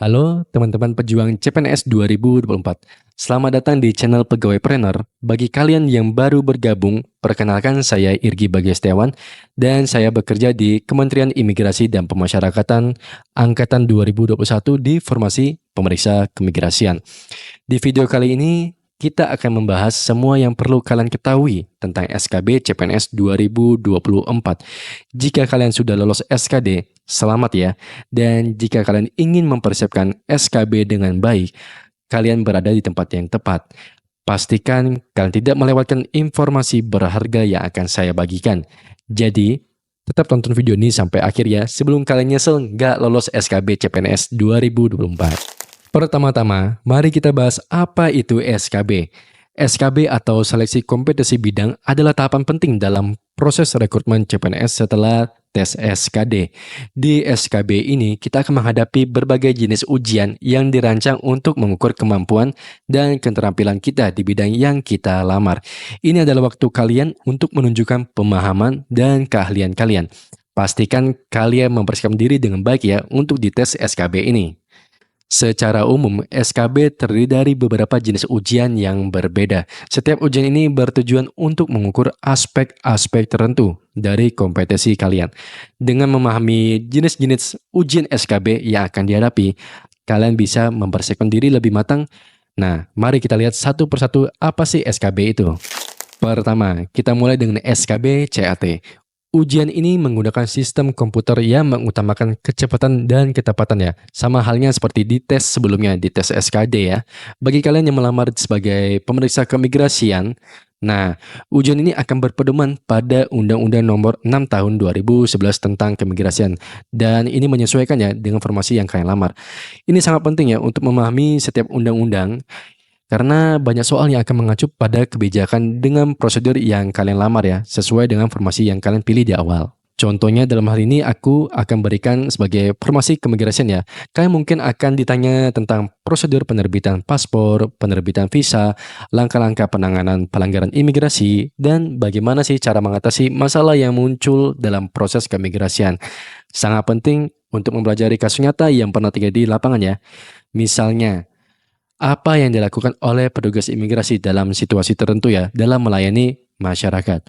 Halo teman-teman pejuang CPNS 2024. Selamat datang di channel Pegawai-Planner. Bagi kalian yang baru bergabung, perkenalkan saya Irgi Bagiastiawan dan saya bekerja di Kementerian Imigrasi dan Pemasyarakatan Angkatan 2021 di Formasi Pemeriksa Keimigrasian. Di video kali ini kita akan membahas semua yang perlu kalian ketahui tentang SKB CPNS 2024. Jika kalian sudah lolos SKD, selamat ya. Dan jika kalian ingin mempersiapkan SKB dengan baik, kalian berada di tempat yang tepat. Pastikan kalian tidak melewatkan informasi berharga yang akan saya bagikan. Jadi, tetap tonton video ini sampai akhir ya, sebelum kalian nyesel nggak lolos SKB CPNS 2024. Pertama-tama, mari kita bahas apa itu SKB. SKB atau Seleksi Kompetensi Bidang adalah tahapan penting dalam proses rekrutmen CPNS setelah tes SKD. Di SKB ini, kita akan menghadapi berbagai jenis ujian yang dirancang untuk mengukur kemampuan dan keterampilan kita di bidang yang kita lamar. Ini adalah waktu kalian untuk menunjukkan pemahaman dan keahlian kalian. Pastikan kalian mempersiapkan diri dengan baik ya untuk dites SKB ini. Secara umum, SKB terdiri dari beberapa jenis ujian yang berbeda. Setiap ujian ini bertujuan untuk mengukur aspek-aspek tertentu dari kompetensi kalian. Dengan memahami jenis-jenis ujian SKB yang akan dihadapi, kalian bisa mempersiapkan diri lebih matang. Nah, mari kita lihat satu persatu apa sih SKB itu. Pertama, kita mulai dengan SKB CAT. Ujian ini menggunakan sistem komputer yang mengutamakan kecepatan dan ketepatan ya. Sama halnya seperti di tes sebelumnya, di tes SKD ya. Bagi kalian yang melamar sebagai pemeriksa keimigrasian, nah, ujian ini akan berpedoman pada Undang-Undang Nomor 6 Tahun 2011 tentang keimigrasian. Dan ini menyesuaikannya dengan formasi yang kalian lamar. Ini sangat penting ya untuk memahami setiap undang-undang, karena banyak soal yang akan mengacu pada kebijakan dengan prosedur yang kalian lamar ya, sesuai dengan formasi yang kalian pilih di awal. Contohnya dalam hal ini aku akan berikan sebagai formasi keimigrasian ya. Kalian mungkin akan ditanya tentang prosedur penerbitan paspor, penerbitan visa, langkah-langkah penanganan pelanggaran imigrasi, dan bagaimana sih cara mengatasi masalah yang muncul dalam proses keimigrasian. Sangat penting untuk mempelajari kasus nyata yang pernah terjadi di lapangan ya. Misalnya, apa yang dilakukan oleh petugas imigrasi dalam situasi tertentu ya, dalam melayani masyarakat.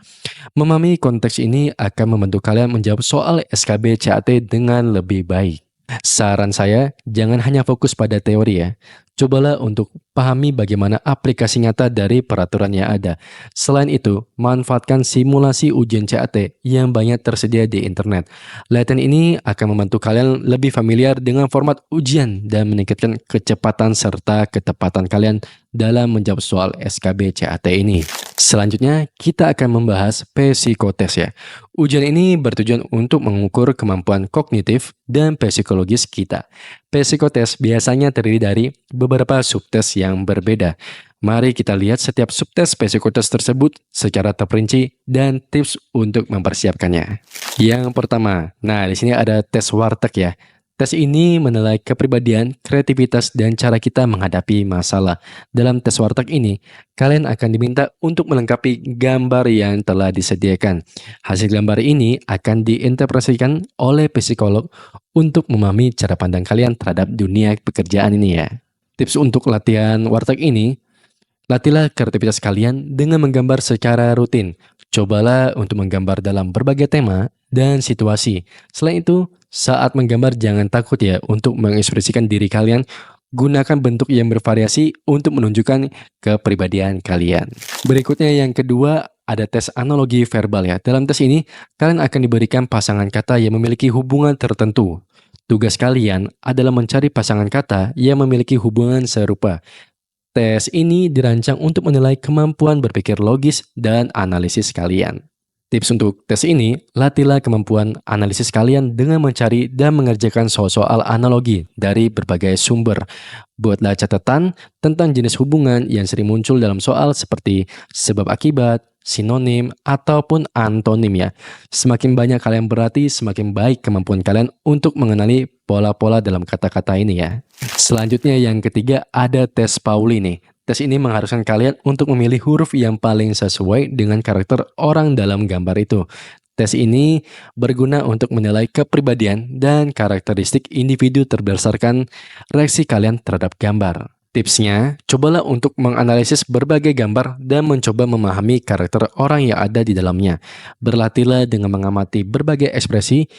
Memahami konteks ini akan membantu kalian menjawab soal SKB CAT dengan lebih baik. Saran saya, jangan hanya fokus pada teori ya. Cobalah untuk pahami bagaimana aplikasi nyata dari peraturan yang ada. Selain itu, manfaatkan simulasi ujian CAT yang banyak tersedia di internet. Latihan ini akan membantu kalian lebih familiar dengan format ujian dan meningkatkan kecepatan serta ketepatan kalian dalam menjawab soal SKB CAT ini. Selanjutnya, kita akan membahas psikotest ya. Ujian ini bertujuan untuk mengukur kemampuan kognitif dan psikologis kita. Psikotest biasanya terdiri dari beberapa subtes yang berbeda. Mari kita lihat setiap subtes psikotest tersebut secara terperinci dan tips untuk mempersiapkannya. Yang pertama, nah di sini ada tes warteg ya. Tes ini menilai kepribadian, kreativitas, dan cara kita menghadapi masalah. Dalam tes warteg ini, kalian akan diminta untuk melengkapi gambar yang telah disediakan. Hasil gambar ini akan diinterpretasikan oleh psikolog untuk memahami cara pandang kalian terhadap dunia pekerjaan ini ya. Tips untuk latihan warteg ini, latihlah kreativitas kalian dengan menggambar secara rutin. Cobalah untuk menggambar dalam berbagai tema dan situasi. Selain itu, saat menggambar jangan takut ya untuk mengekspresikan diri kalian. Gunakan bentuk yang bervariasi untuk menunjukkan kepribadian kalian. Berikutnya yang kedua, ada tes analogi verbal ya. Dalam tes ini, kalian akan diberikan pasangan kata yang memiliki hubungan tertentu. Tugas kalian adalah mencari pasangan kata yang memiliki hubungan serupa. Tes ini dirancang untuk menilai kemampuan berpikir logis dan analisis kalian. Tips untuk tes ini, latihlah kemampuan analisis kalian dengan mencari dan mengerjakan soal-soal analogi dari berbagai sumber. Buatlah catatan tentang jenis hubungan yang sering muncul dalam soal seperti sebab akibat, sinonim, ataupun antonim ya. Semakin banyak kalian berarti, semakin baik kemampuan kalian untuk mengenali pola-pola dalam kata-kata ini ya. Selanjutnya yang ketiga ada tes Pauli nih. Tes ini mengharuskan kalian untuk memilih huruf yang paling sesuai dengan karakter orang dalam gambar itu. Tes ini berguna untuk menilai kepribadian dan karakteristik individu berdasarkan reaksi kalian terhadap gambar. Tipsnya, cobalah untuk menganalisis berbagai gambar dan mencoba memahami karakter orang yang ada di dalamnya. Berlatihlah dengan mengamati berbagai ekspresi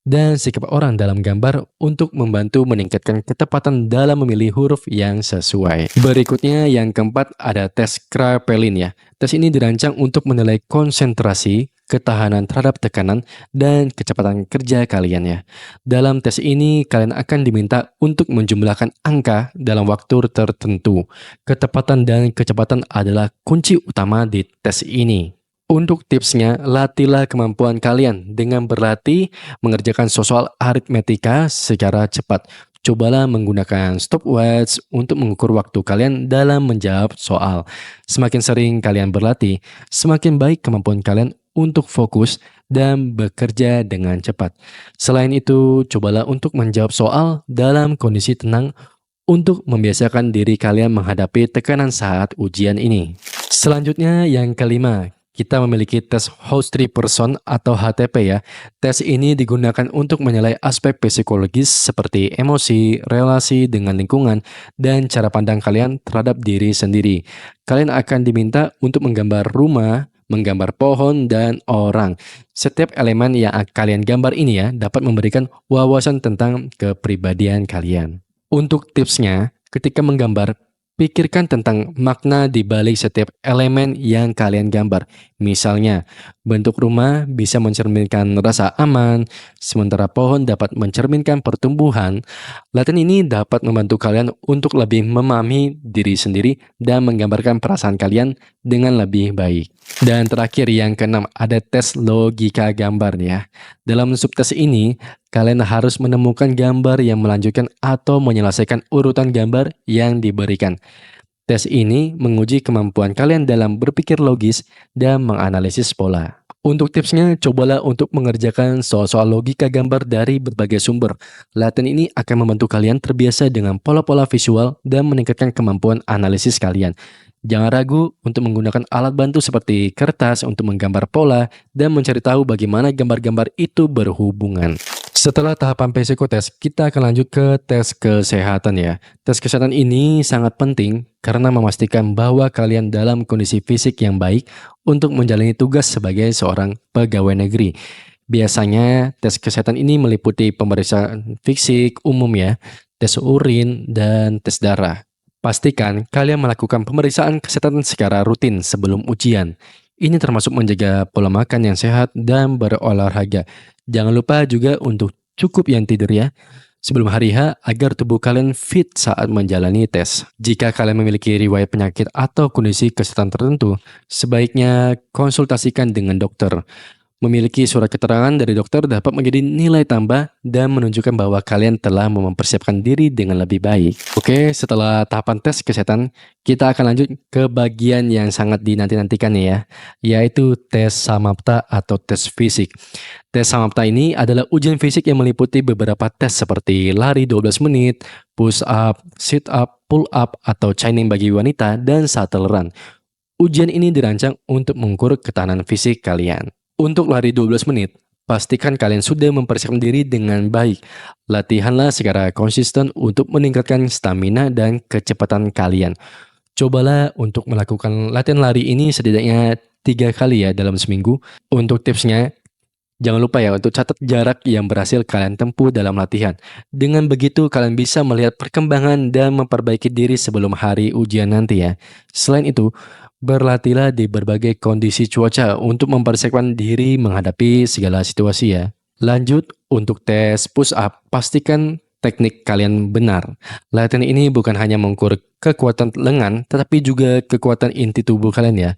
dan sikap orang dalam gambar untuk membantu meningkatkan ketepatan dalam memilih huruf yang sesuai. Berikutnya yang keempat ada tes Kraepelin ya. Tes ini dirancang untuk menilai konsentrasi, ketahanan terhadap tekanan, dan kecepatan kerja kalian ya. Dalam tes ini kalian akan diminta untuk menjumlahkan angka dalam waktu tertentu. Ketepatan dan kecepatan adalah kunci utama di tes ini. Untuk tipsnya, latihlah kemampuan kalian dengan berlatih mengerjakan soal aritmetika secara cepat. Cobalah menggunakan stopwatch untuk mengukur waktu kalian dalam menjawab soal. Semakin sering kalian berlatih, semakin baik kemampuan kalian untuk fokus dan bekerja dengan cepat. Selain itu, cobalah untuk menjawab soal dalam kondisi tenang untuk membiasakan diri kalian menghadapi tekanan saat ujian ini. Selanjutnya yang kelima, kita memiliki tes Host 3 Person atau HTP ya. Tes ini digunakan untuk menilai aspek psikologis seperti emosi, relasi dengan lingkungan, dan cara pandang kalian terhadap diri sendiri. Kalian akan diminta untuk menggambar rumah, menggambar pohon, dan orang. Setiap elemen yang kalian gambar ini ya dapat memberikan wawasan tentang kepribadian kalian. Untuk tipsnya, ketika menggambar, pikirkan tentang makna di balik setiap elemen yang kalian gambar. Misalnya, bentuk rumah bisa mencerminkan rasa aman, sementara pohon dapat mencerminkan pertumbuhan. Latihan ini dapat membantu kalian untuk lebih memahami diri sendiri dan menggambarkan perasaan kalian dengan lebih baik. Dan terakhir yang keenam, ada tes logika gambar nih ya. Dalam subtes ini, kalian harus menemukan gambar yang melanjutkan atau menyelesaikan urutan gambar yang diberikan. Tes ini menguji kemampuan kalian dalam berpikir logis dan menganalisis pola. Untuk tipsnya, cobalah untuk mengerjakan soal-soal logika gambar dari berbagai sumber. Latihan ini akan membantu kalian terbiasa dengan pola-pola visual dan meningkatkan kemampuan analisis kalian. Jangan ragu untuk menggunakan alat bantu seperti kertas untuk menggambar pola dan mencari tahu bagaimana gambar-gambar itu berhubungan. Setelah tahapan psikotes, kita akan lanjut ke tes kesehatan ya. Tes kesehatan ini sangat penting karena memastikan bahwa kalian dalam kondisi fisik yang baik untuk menjalani tugas sebagai seorang pegawai negeri. Biasanya tes kesehatan ini meliputi pemeriksaan fisik umum ya, tes urin, dan tes darah. Pastikan kalian melakukan pemeriksaan kesehatan secara rutin sebelum ujian. Ini termasuk menjaga pola makan yang sehat dan berolahraga. Jangan lupa juga untuk cukup yang tidur ya sebelum hari H agar tubuh kalian fit saat menjalani tes. Jika kalian memiliki riwayat penyakit atau kondisi kesehatan tertentu, sebaiknya konsultasikan dengan dokter. Memiliki surat keterangan dari dokter dapat menjadi nilai tambah dan menunjukkan bahwa kalian telah mempersiapkan diri dengan lebih baik. Oke, setelah tahapan tes kesehatan, kita akan lanjut ke bagian yang sangat dinanti-nantikan ya, yaitu tes Samapta atau tes fisik. Tes Samapta ini adalah ujian fisik yang meliputi beberapa tes seperti lari 12 menit, push up, sit up, pull up atau chaining bagi wanita, dan shuttle run. Ujian ini dirancang untuk mengukur ketahanan fisik kalian. Untuk lari 12 menit, pastikan kalian sudah mempersiapkan diri dengan baik. Latihanlah secara konsisten untuk meningkatkan stamina dan kecepatan kalian. Cobalah untuk melakukan latihan lari ini setidaknya 3 kali ya dalam seminggu. Untuk tipsnya, jangan lupa ya untuk catat jarak yang berhasil kalian tempuh dalam latihan. Dengan begitu kalian bisa melihat perkembangan dan memperbaiki diri sebelum hari ujian nanti ya. Selain itu, berlatihlah di berbagai kondisi cuaca untuk mempersiapkan diri menghadapi segala situasi ya. Lanjut, untuk tes push up, pastikan teknik kalian benar. Latihan ini bukan hanya mengukur kekuatan lengan, tetapi juga kekuatan inti tubuh kalian ya.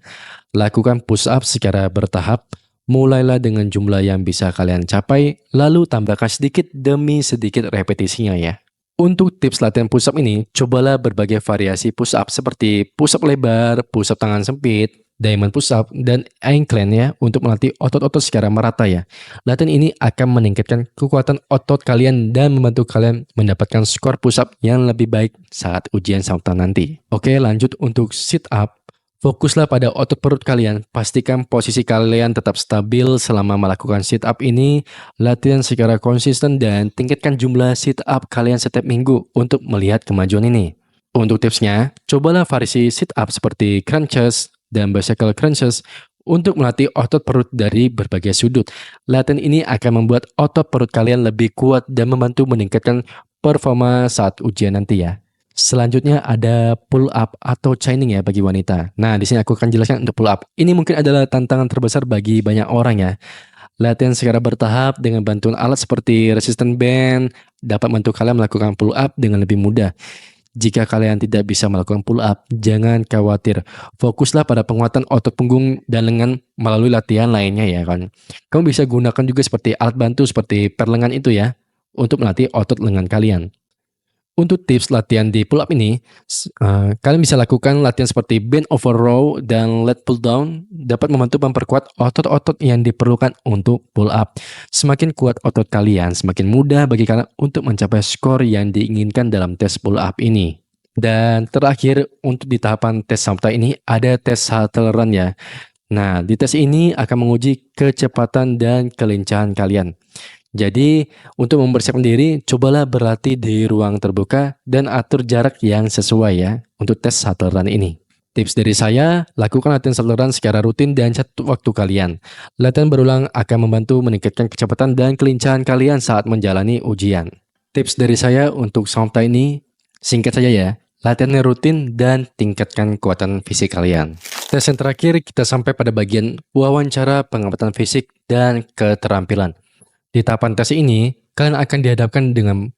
Lakukan push up secara bertahap, mulailah dengan jumlah yang bisa kalian capai, lalu tambahkan sedikit demi sedikit repetisinya ya. Untuk tips latihan push up ini, cobalah berbagai variasi push up seperti push up lebar, push up tangan sempit, diamond push up, dan incline ya untuk melatih otot-otot secara merata ya. Latihan ini akan meningkatkan kekuatan otot kalian dan membantu kalian mendapatkan skor push up yang lebih baik saat ujian Samapta nanti. Oke, lanjut untuk sit up. Fokuslah pada otot perut kalian. Pastikan posisi kalian tetap stabil selama melakukan sit up ini. Latihan secara konsisten dan tingkatkan jumlah sit up kalian setiap minggu untuk melihat kemajuan ini. Untuk tipsnya, cobalah variasi sit up seperti crunches dan bicycle crunches untuk melatih otot perut dari berbagai sudut. Latihan ini akan membuat otot perut kalian lebih kuat dan membantu meningkatkan performa saat ujian nanti ya. Selanjutnya ada pull up atau chaining ya bagi wanita. Nah, di sini aku akan jelaskan untuk pull up. Ini mungkin adalah tantangan terbesar bagi banyak orang ya. Latihan secara bertahap dengan bantuan alat seperti resistance band dapat membantu kalian melakukan pull up dengan lebih mudah. Jika kalian tidak bisa melakukan pull up, jangan khawatir. Fokuslah pada penguatan otot punggung dan lengan melalui latihan lainnya ya kan. Kamu bisa gunakan juga seperti alat bantu seperti perlengan itu ya untuk melatih otot lengan kalian. Untuk tips latihan di pull up ini, kalian bisa lakukan latihan seperti bend over row dan lat pull down dapat membantu memperkuat otot-otot yang diperlukan untuk pull up. Semakin kuat otot kalian, semakin mudah bagi kalian untuk mencapai skor yang diinginkan dalam tes pull up ini. Dan terakhir, untuk di tahapan tes sampai ini ada tes shuttle run ya. Nah, di tes ini akan menguji kecepatan dan kelincahan kalian. Jadi, untuk mempersiapkan diri, cobalah berlatih di ruang terbuka dan atur jarak yang sesuai ya untuk tes shuttle run ini. Tips dari saya, lakukan latihan shuttle run secara rutin dan catat waktu kalian. Latihan berulang akan membantu meningkatkan kecepatan dan kelincahan kalian saat menjalani ujian. Tips dari saya untuk sampai ini, singkat saja ya, latihannya rutin dan tingkatkan kekuatan fisik kalian. Tes yang terakhir, kita sampai pada bagian wawancara pengamatan fisik dan keterampilan. Di tahapan tes ini, kalian akan dihadapkan dengan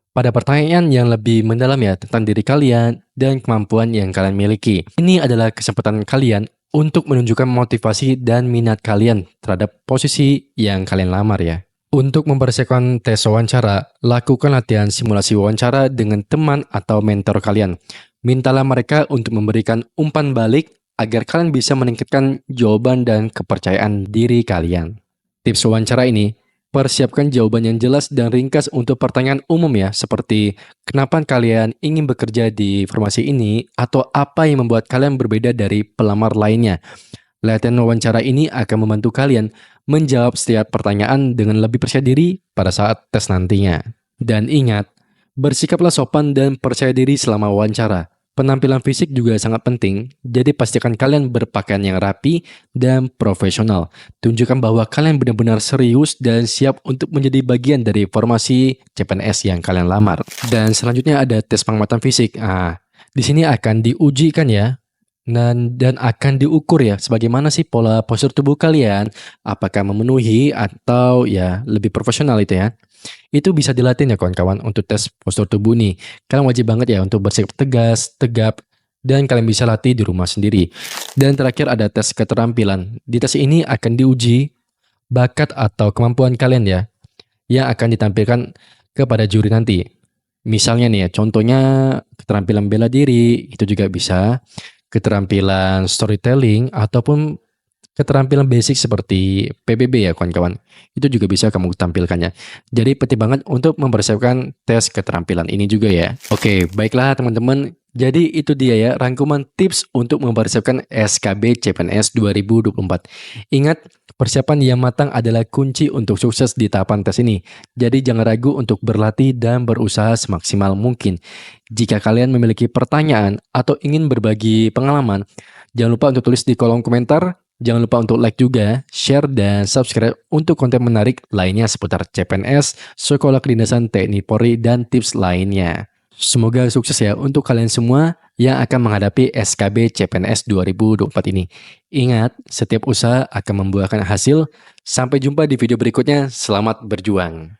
pada pertanyaan yang lebih mendalam ya tentang diri kalian dan kemampuan yang kalian miliki. Ini adalah kesempatan kalian untuk menunjukkan motivasi dan minat kalian terhadap posisi yang kalian lamar ya. Untuk mempersiapkan tes wawancara, lakukan latihan simulasi wawancara dengan teman atau mentor kalian. Mintalah mereka untuk memberikan umpan balik agar kalian bisa meningkatkan jawaban dan kepercayaan diri kalian. Tips wawancara ini, persiapkan jawaban yang jelas dan ringkas untuk pertanyaan umum ya, seperti kenapa kalian ingin bekerja di formasi ini atau apa yang membuat kalian berbeda dari pelamar lainnya. Latihan wawancara ini akan membantu kalian menjawab setiap pertanyaan dengan lebih percaya diri pada saat tes nantinya. Dan ingat, bersikaplah sopan dan percaya diri selama wawancara. Penampilan fisik juga sangat penting, jadi pastikan kalian berpakaian yang rapi dan profesional. Tunjukkan bahwa kalian benar-benar serius dan siap untuk menjadi bagian dari formasi CPNS yang kalian lamar. Dan selanjutnya ada tes pengamatan fisik. Di sini akan diujikan ya, dan akan diukur ya, sebagaimana sih pola postur tubuh kalian, apakah memenuhi atau ya lebih profesional itu ya. Itu bisa dilatih ya kawan-kawan untuk tes postur tubuh nih. Kalian wajib banget ya untuk bersikap tegas, tegap, dan kalian bisa latih di rumah sendiri. Dan terakhir ada tes keterampilan. Di tes ini akan diuji bakat atau kemampuan kalian ya, yang akan ditampilkan kepada juri nanti. Misalnya nih ya, contohnya keterampilan bela diri, itu juga bisa. Keterampilan storytelling, ataupun keterampilan basic seperti PBB ya kawan-kawan. Itu juga bisa kamu tampilkannya. Jadi penting banget untuk mempersiapkan tes keterampilan ini juga ya. Oke, baiklah teman-teman. Jadi itu dia ya rangkuman tips untuk mempersiapkan SKB CPNS 2024. Ingat, persiapan yang matang adalah kunci untuk sukses di tahapan tes ini. Jadi jangan ragu untuk berlatih dan berusaha semaksimal mungkin. Jika kalian memiliki pertanyaan atau ingin berbagi pengalaman, jangan lupa untuk tulis di kolom komentar. Jangan lupa untuk like juga, share, dan subscribe untuk konten menarik lainnya seputar CPNS, Sekolah Kedinasan TNI Polri, dan tips lainnya. Semoga sukses ya untuk kalian semua yang akan menghadapi SKB CPNS 2024 ini. Ingat, setiap usaha akan membuahkan hasil. Sampai jumpa di video berikutnya. Selamat berjuang.